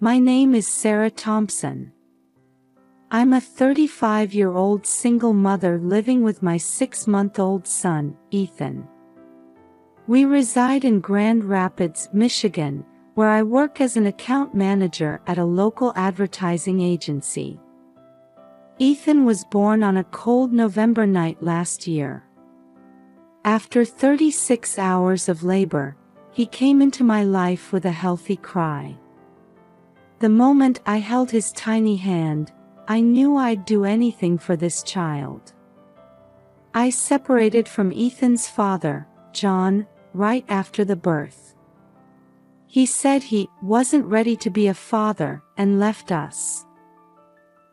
My name is Sarah Thompson. I'm a 35-year-old single mother living with my 6-month-old son, Ethan. We reside in Grand Rapids, Michigan, where I work as an account manager at a local advertising agency. Ethan was born on a cold November night last year. After 36 hours of labor, he came into my life with a healthy cry. The moment I held his tiny hand, I knew I'd do anything for this child. I separated from Ethan's father, John, right after the birth. He said he wasn't ready to be a father and left us.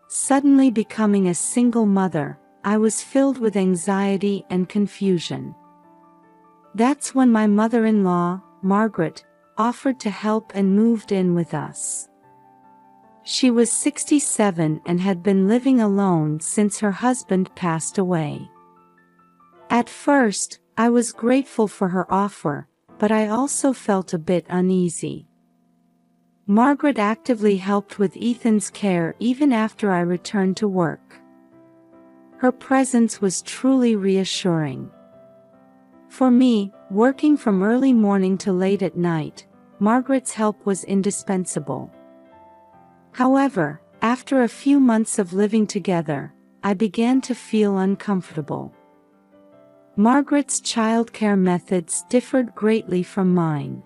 Suddenly becoming a single mother, I was filled with anxiety and confusion. That's when my mother-in-law, Margaret, offered to help and moved in with us. She was 67 and had been living alone since her husband passed away. At first, I was grateful for her offer, but I also felt a bit uneasy. Margaret actively helped with Ethan's care even after I returned to work. Her presence was truly reassuring. For me, working from early morning to late at night, Margaret's help was indispensable. However, after a few months of living together, I began to feel uncomfortable. Margaret's childcare methods differed greatly from mine.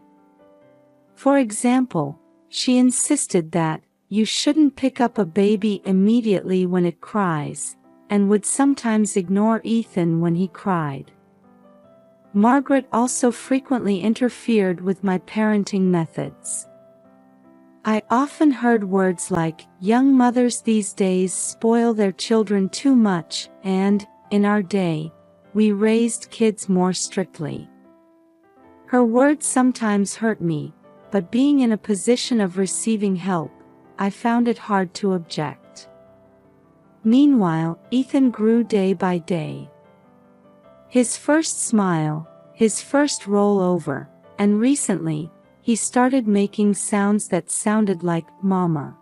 For example, she insisted that you shouldn't pick up a baby immediately when it cries, and would sometimes ignore Ethan when he cried. Margaret also frequently interfered with my parenting methods. I often heard words like, "Young mothers these days spoil their children too much," and, "In our day, we raised kids more strictly." Her words sometimes hurt me, but being in a position of receiving help, I found it hard to object. Meanwhile, Ethan grew day by day. His first smile, his first rollover, and recently, he started making sounds that sounded like "Mama."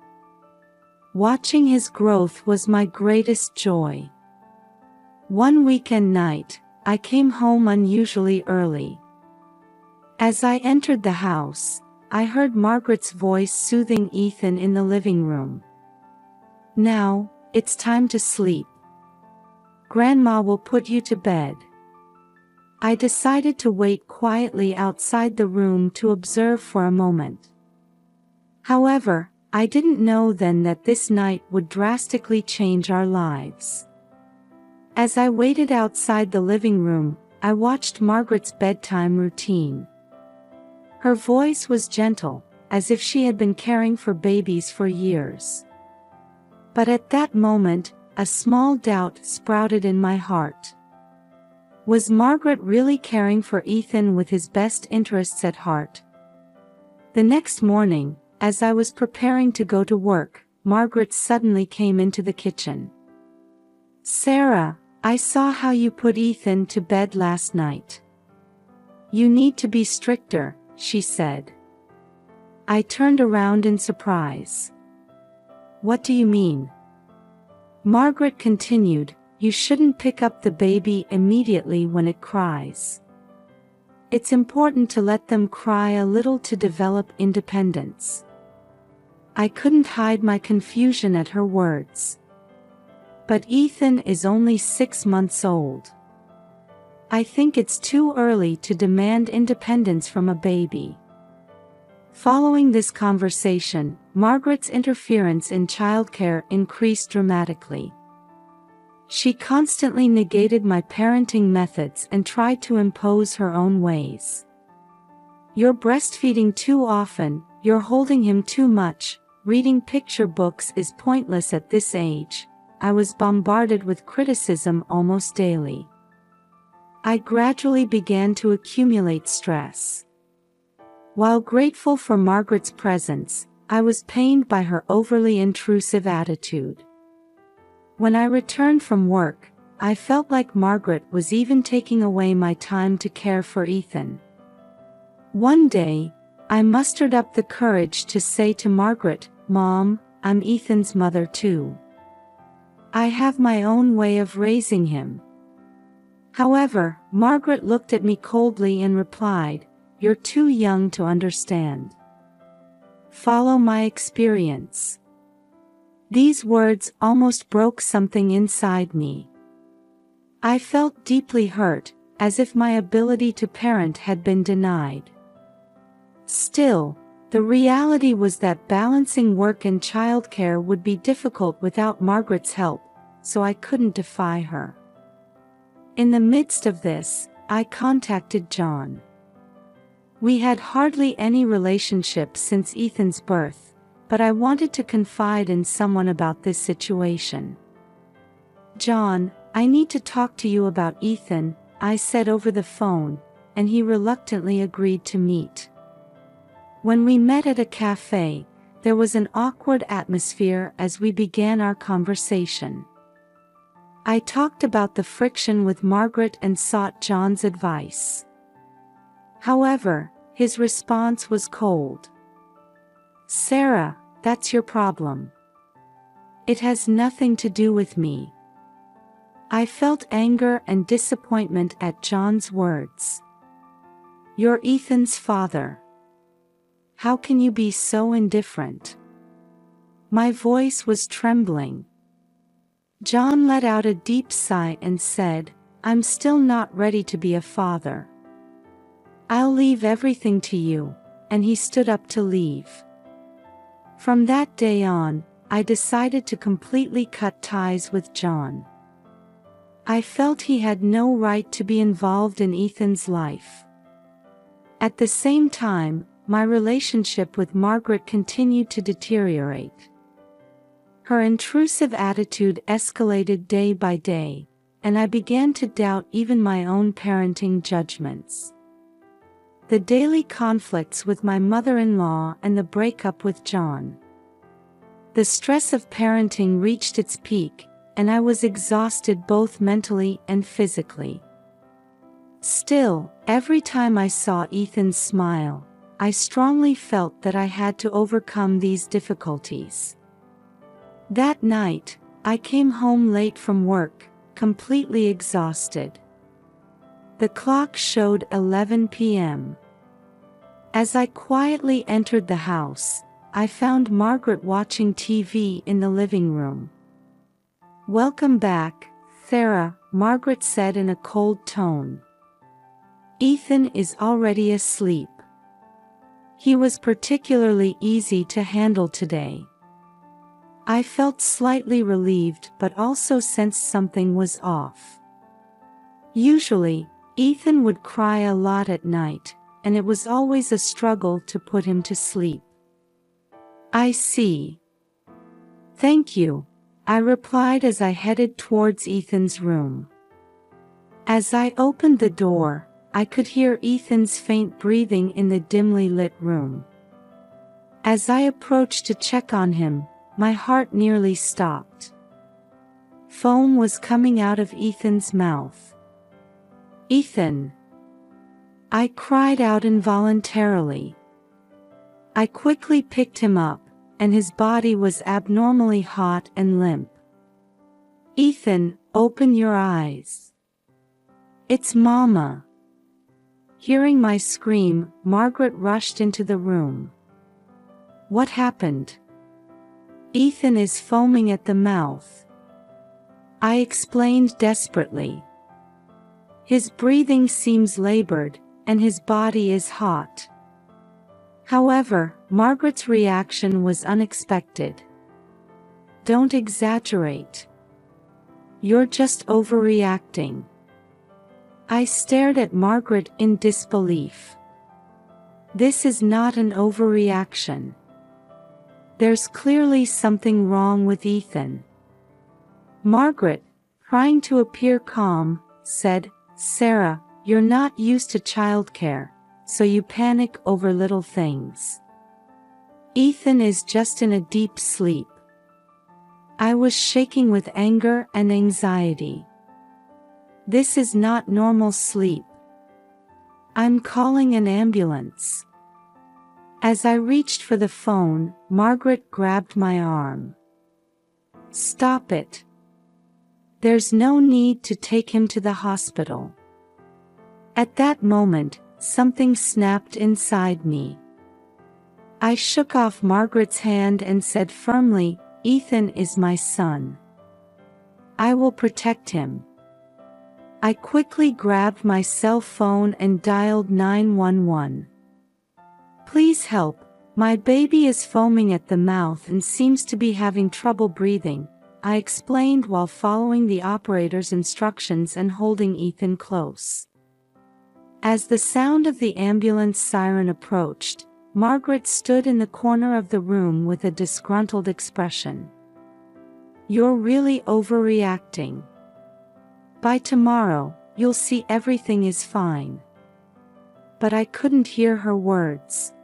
Watching his growth was my greatest joy. One weekend night, I came home unusually early. As I entered the house, I heard Margaret's voice soothing Ethan in the living room. "Now, it's time to sleep. Grandma will put you to bed." I decided to wait quietly outside the room to observe for a moment. However, I didn't know then that this night would drastically change our lives. As I waited outside the living room, I watched Margaret's bedtime routine. Her voice was gentle, as if she had been caring for babies for years. But at that moment, a small doubt sprouted in my heart. Was Margaret really caring for Ethan with his best interests at heart? The next morning, as I was preparing to go to work, Margaret suddenly came into the kitchen. "Sarah, I saw how you put Ethan to bed last night. You need to be stricter," she said. I turned around in surprise. "What do you mean?" Margaret continued, "You shouldn't pick up the baby immediately when it cries. It's important to let them cry a little to develop independence." I couldn't hide my confusion at her words. "But Ethan is only 6 months old. I think it's too early to demand independence from a baby." Following this conversation, Margaret's interference in childcare increased dramatically. She constantly negated my parenting methods and tried to impose her own ways. "You're breastfeeding too often, you're holding him too much, reading picture books is pointless at this age." I was bombarded with criticism almost daily. I gradually began to accumulate stress. While grateful for Margaret's presence, I was pained by her overly intrusive attitude. When I returned from work, I felt like Margaret was even taking away my time to care for Ethan. One day, I mustered up the courage to say to Margaret, "Mom, I'm Ethan's mother too. I have my own way of raising him." However, Margaret looked at me coldly and replied, "You're too young to understand. Follow my experience." These words almost broke something inside me. I felt deeply hurt, as if my ability to parent had been denied. Still, the reality was that balancing work and childcare would be difficult without Margaret's help, so I couldn't defy her. In the midst of this, I contacted John. We had hardly any relationship since Ethan's birth, but I wanted to confide in someone about this situation. "John, I need to talk to you about Ethan," I said over the phone, and he reluctantly agreed to meet. When we met at a cafe, there was an awkward atmosphere as we began our conversation. I talked about the friction with Margaret and sought John's advice. However, his response was cold. "Sarah, that's your problem. It has nothing to do with me." I felt anger and disappointment at John's words. "You're Ethan's father. How can you be so indifferent?" My voice was trembling. John let out a deep sigh and said, "I'm still not ready to be a father. I'll leave everything to you," and he stood up to leave. From that day on, I decided to completely cut ties with John. I felt he had no right to be involved in Ethan's life. At the same time, my relationship with Margaret continued to deteriorate. Her intrusive attitude escalated day by day, and I began to doubt even my own parenting judgments. The daily conflicts with my mother-in-law and the breakup with John. The stress of parenting reached its peak, and I was exhausted both mentally and physically. Still, every time I saw Ethan smile, I strongly felt that I had to overcome these difficulties. That night, I came home late from work, completely exhausted. The clock showed 11 p.m. As I quietly entered the house, I found Margaret watching TV in the living room. "Welcome back, Sarah," Margaret said in a cold tone. "Ethan is already asleep. He was particularly easy to handle today." I felt slightly relieved but also sensed something was off. Usually, Ethan would cry a lot at night, and it was always a struggle to put him to sleep. "I see. Thank you," I replied as I headed towards Ethan's room. As I opened the door, I could hear Ethan's faint breathing in the dimly lit room. As I approached to check on him, my heart nearly stopped. Foam was coming out of Ethan's mouth. "Ethan!" I cried out involuntarily. I quickly picked him up, and his body was abnormally hot and limp. "Ethan, open your eyes. It's Mama." Hearing my scream, Margaret rushed into the room. "What happened?" "Ethan is foaming at the mouth," I explained desperately. "His breathing seems labored, and his body is hot." However, Margaret's reaction was unexpected. "Don't exaggerate. You're just overreacting." I stared at Margaret in disbelief. "This is not an overreaction. There's clearly something wrong with Ethan." Margaret, trying to appear calm, said, "Sarah, you're not used to childcare, so you panic over little things. Ethan is just in a deep sleep." I was shaking with anger and anxiety. "This is not normal sleep. I'm calling an ambulance." As I reached for the phone, Margaret grabbed my arm. "Stop it. There's no need to take him to the hospital." At that moment, something snapped inside me. I shook off Margaret's hand and said firmly, "Ethan is my son. I will protect him." I quickly grabbed my cell phone and dialed 911. "Please help, my baby is foaming at the mouth and seems to be having trouble breathing," I explained while following the operator's instructions and holding Ethan close. As the sound of the ambulance siren approached, Margaret stood in the corner of the room with a disgruntled expression. "You're really overreacting. By tomorrow, you'll see everything is fine." But I couldn't hear her words.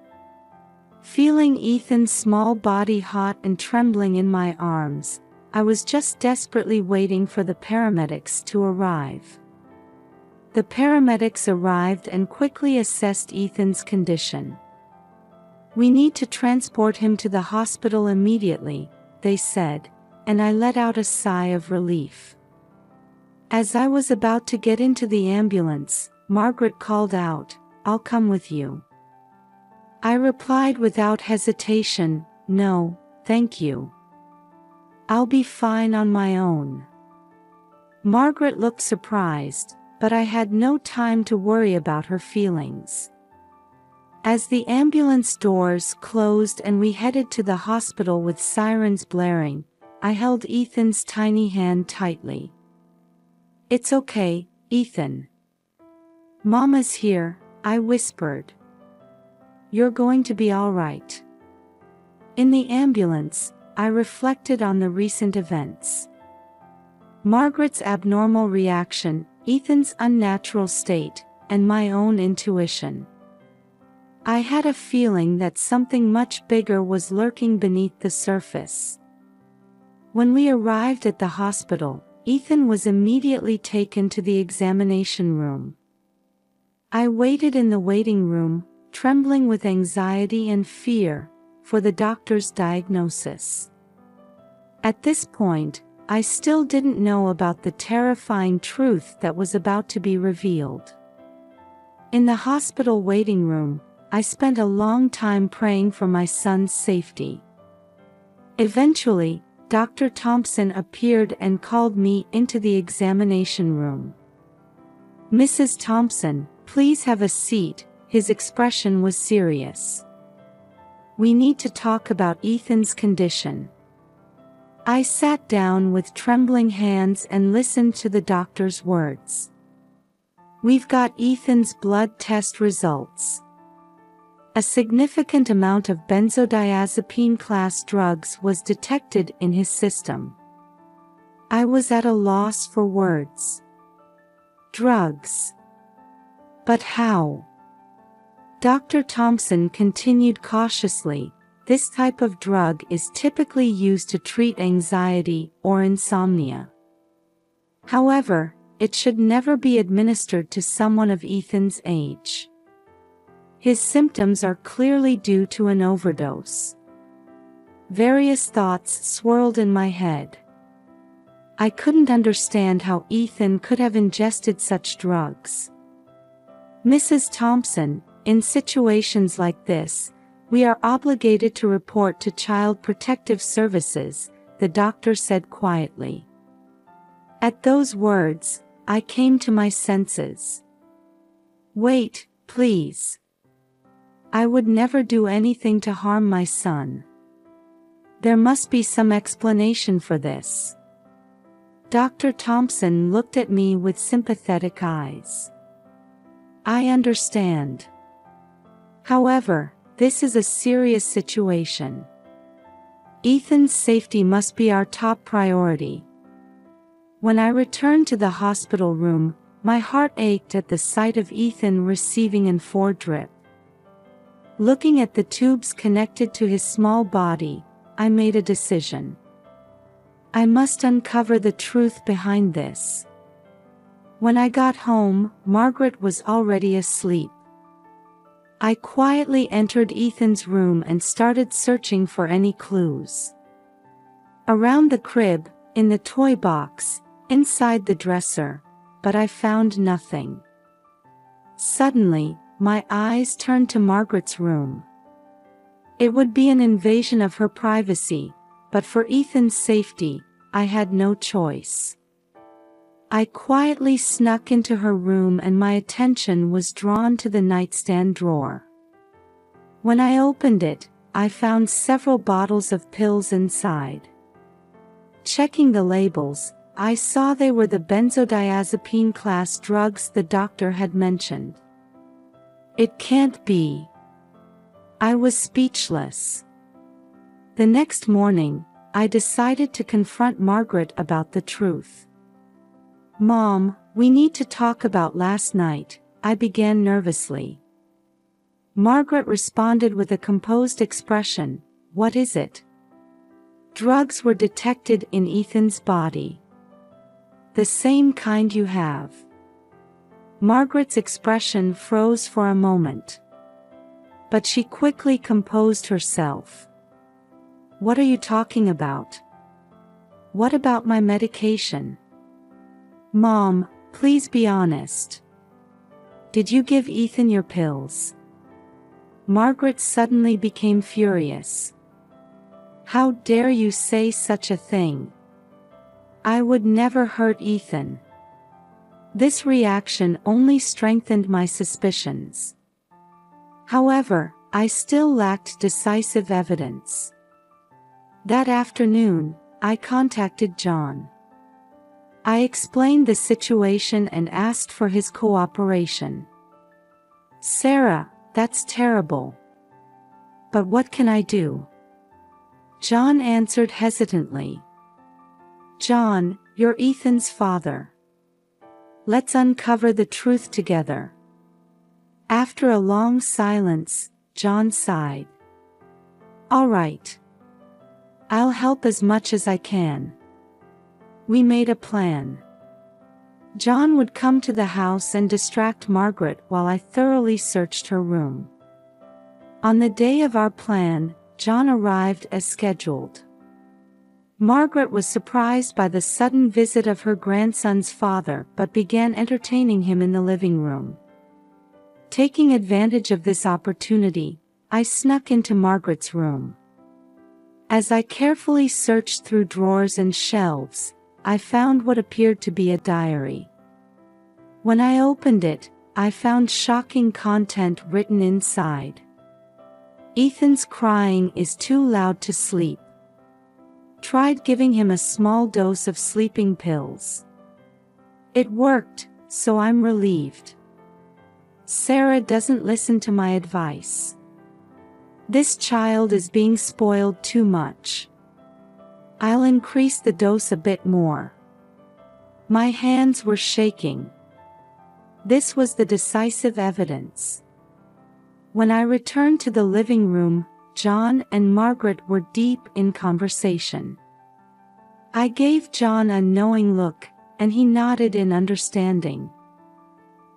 Feeling Ethan's small body hot and trembling in my arms, I was just desperately waiting for the paramedics to arrive. The paramedics arrived and quickly assessed Ethan's condition. "We need to transport him to the hospital immediately," they said, and I let out a sigh of relief. As I was about to get into the ambulance, Margaret called out, "I'll come with you." I replied without hesitation, "No, thank you. I'll be fine on my own." Margaret looked surprised, but I had no time to worry about her feelings. As the ambulance doors closed and we headed to the hospital with sirens blaring, I held Ethan's tiny hand tightly. "It's okay, Ethan. Mama's here," I whispered. "You're going to be all right." In the ambulance, I reflected on the recent events. Margaret's abnormal reaction, Ethan's unnatural state, and my own intuition. I had a feeling that something much bigger was lurking beneath the surface. When we arrived at the hospital, Ethan was immediately taken to the examination room. I waited in the waiting room, trembling with anxiety and fear, for the doctor's diagnosis. At this point, I still didn't know about the terrifying truth that was about to be revealed. In the hospital waiting room, I spent a long time praying for my son's safety. Eventually, Dr. Thompson appeared and called me into the examination room. "Mrs. Thompson, please have a seat," his expression was serious. "We need to talk about Ethan's condition." I sat down with trembling hands and listened to the doctor's words. "We've got Ethan's blood test results. A significant amount of benzodiazepine-class drugs was detected in his system." I was at a loss for words. Drugs. But how? Dr. Thompson continued cautiously, "This type of drug is typically used to treat anxiety or insomnia. However, it should never be administered to someone of Ethan's age. His symptoms are clearly due to an overdose." Various thoughts swirled in my head. I couldn't understand how Ethan could have ingested such drugs. "Mrs. Thompson, in situations like this, we are obligated to report to Child Protective Services," the doctor said quietly. At those words, I came to my senses. "Wait, please. I would never do anything to harm my son. There must be some explanation for this." Dr. Thompson looked at me with sympathetic eyes. "I understand. However, this is a serious situation. Ethan's safety must be our top priority." When I returned to the hospital room, my heart ached at the sight of Ethan receiving an IV drip. Looking at the tubes connected to his small body, I made a decision. I must uncover the truth behind this. When I got home, Margaret was already asleep. I quietly entered Ethan's room and started searching for any clues. Around the crib, in the toy box, inside the dresser, but I found nothing. Suddenly, my eyes turned to Margaret's room. It would be an invasion of her privacy, but for Ethan's safety, I had no choice. I quietly snuck into her room and my attention was drawn to the nightstand drawer. When I opened it, I found several bottles of pills inside. Checking the labels, I saw they were the benzodiazepine class drugs the doctor had mentioned. It can't be. I was speechless. The next morning, I decided to confront Margaret about the truth. "Mom, we need to talk about last night," I began nervously. Margaret responded with a composed expression, "What is it?" "Drugs were detected in Ethan's body. The same kind you have." Margaret's expression froze for a moment. But she quickly composed herself. "What are you talking about? What about my medication? Mom, please be honest. Did you give Ethan your pills?" Margaret suddenly became furious. "How dare you say such a thing? I would never hurt Ethan." This reaction only strengthened my suspicions. However, I still lacked decisive evidence. That afternoon, I contacted John. I explained the situation and asked for his cooperation. "Sarah, that's terrible. But what can I do?" John answered hesitantly. "John, you're Ethan's father. Let's uncover the truth together." After a long silence, John sighed. "All right. I'll help as much as I can." We made a plan. John would come to the house and distract Margaret while I thoroughly searched her room. On the day of our plan, John arrived as scheduled. Margaret was surprised by the sudden visit of her grandson's father but began entertaining him in the living room. Taking advantage of this opportunity, I snuck into Margaret's room. As I carefully searched through drawers and shelves, I found what appeared to be a diary. When I opened it, I found shocking content written inside. "Ethan's crying is too loud to sleep. Tried giving him a small dose of sleeping pills. It worked, so I'm relieved. Sarah doesn't listen to my advice. This child is being spoiled too much. I'll increase the dose a bit more." My hands were shaking. This was the decisive evidence. When I returned to the living room, John and Margaret were deep in conversation. I gave John a knowing look, and he nodded in understanding.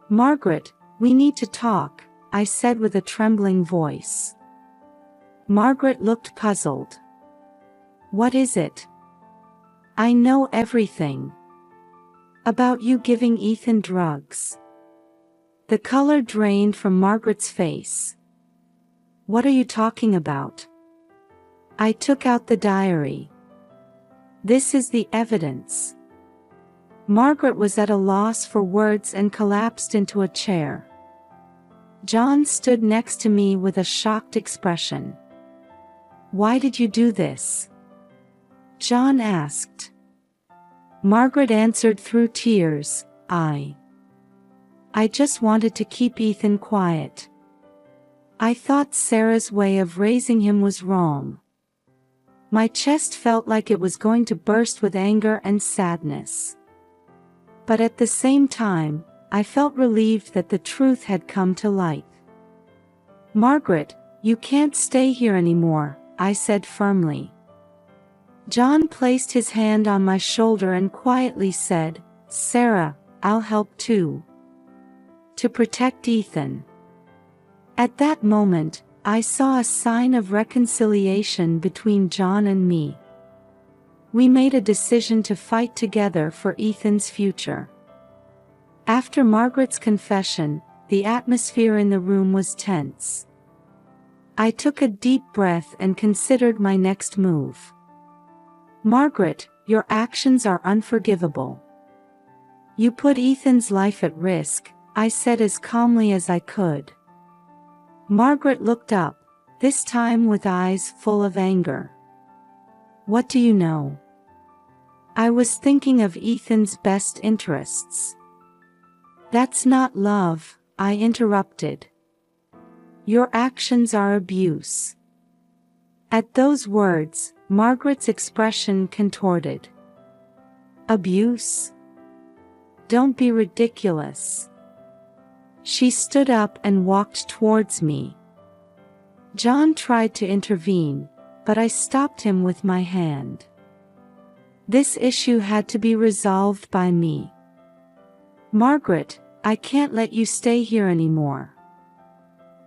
"Margaret, we need to talk," I said with a trembling voice. Margaret looked puzzled. "What is it?" "I know everything. About you giving Ethan drugs." The color drained from Margaret's face. "What are you talking about?" I took out the diary. "This is the evidence." Margaret was at a loss for words and collapsed into a chair. John stood next to me with a shocked expression. "Why did you do this?" John asked. Margaret answered through tears, I just wanted to keep Ethan quiet. I thought Sarah's way of raising him was wrong." My chest felt like it was going to burst with anger and sadness. But at the same time, I felt relieved that the truth had come to light. "Margaret, you can't stay here anymore," I said firmly. John placed his hand on my shoulder and quietly said, "Sarah, I'll help too. To protect Ethan." At that moment, I saw a sign of reconciliation between John and me. We made a decision to fight together for Ethan's future. After Margaret's confession, the atmosphere in the room was tense. I took a deep breath and considered my next move. "Margaret, your actions are unforgivable. You put Ethan's life at risk," I said as calmly as I could. Margaret looked up, this time with eyes full of anger. "What do you know?" "I was thinking of Ethan's best interests." "That's not love," I interrupted. "Your actions are abuse." At those words, Margaret's expression contorted. "Abuse? Don't be ridiculous." She stood up and walked towards me. John tried to intervene, but I stopped him with my hand. This issue had to be resolved by me. "Margaret, I can't let you stay here anymore.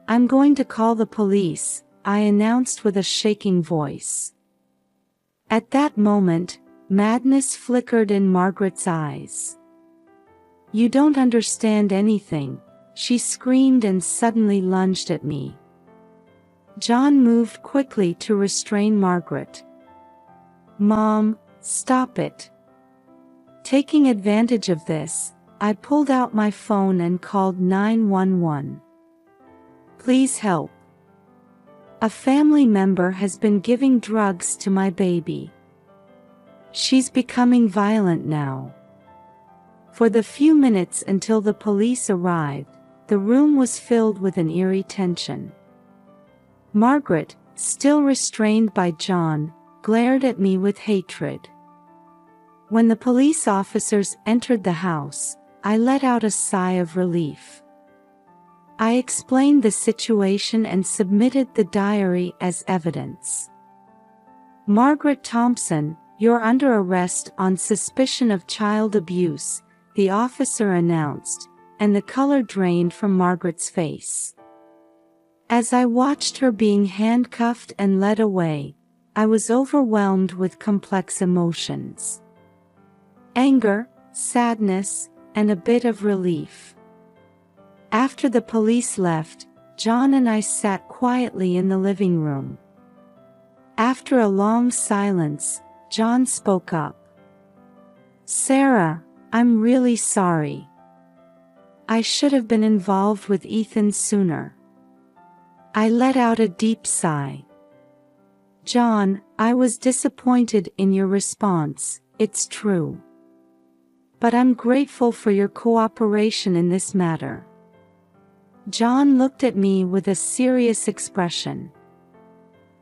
I'm going to call the police," I announced with a shaking voice. At that moment, madness flickered in Margaret's eyes. "You don't understand anything," she screamed and suddenly lunged at me. John moved quickly to restrain Margaret. "Mom, stop it." Taking advantage of this, I pulled out my phone and called 911. "Please help. A family member has been giving drugs to my baby. She's becoming violent now." For the few minutes until the police arrived, the room was filled with an eerie tension. Margaret, still restrained by John, glared at me with hatred. When the police officers entered the house, I let out a sigh of relief. I explained the situation and submitted the diary as evidence. "Margaret Thompson, you're under arrest on suspicion of child abuse," the officer announced, and the color drained from Margaret's face. As I watched her being handcuffed and led away, I was overwhelmed with complex emotions. Anger, sadness, and a bit of relief. After the police left, John and I sat quietly in the living room. After a long silence, John spoke up. "Sarah, I'm really sorry. I should have been involved with Ethan sooner." I let out a deep sigh. "John, I was disappointed in your response, it's true. But I'm grateful for your cooperation in this matter." John looked at me with a serious expression.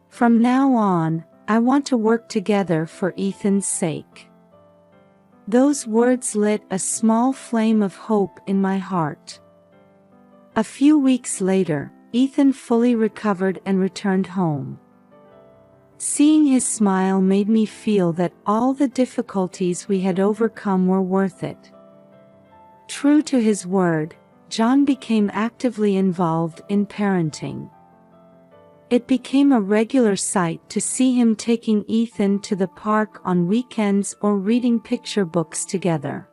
"From now on, I want to work together for Ethan's sake." Those words lit a small flame of hope in my heart. A few weeks later, Ethan fully recovered and returned home. Seeing his smile made me feel that all the difficulties we had overcome were worth it. True to his word, John became actively involved in parenting. It became a regular sight to see him taking Ethan to the park on weekends or reading picture books together.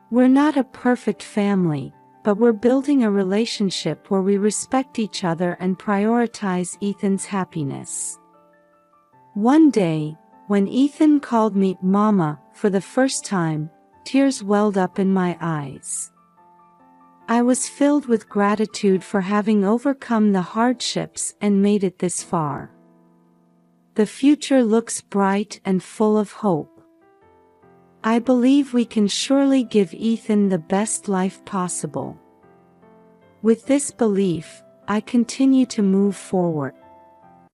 We're not a perfect family, but we're building a relationship where we respect each other and prioritize Ethan's happiness. One day, when Ethan called me Mama for the first time, tears welled up in my eyes. I was filled with gratitude for having overcome the hardships and made it this far. The future looks bright and full of hope. I believe we can surely give Ethan the best life possible. With this belief, I continue to move forward.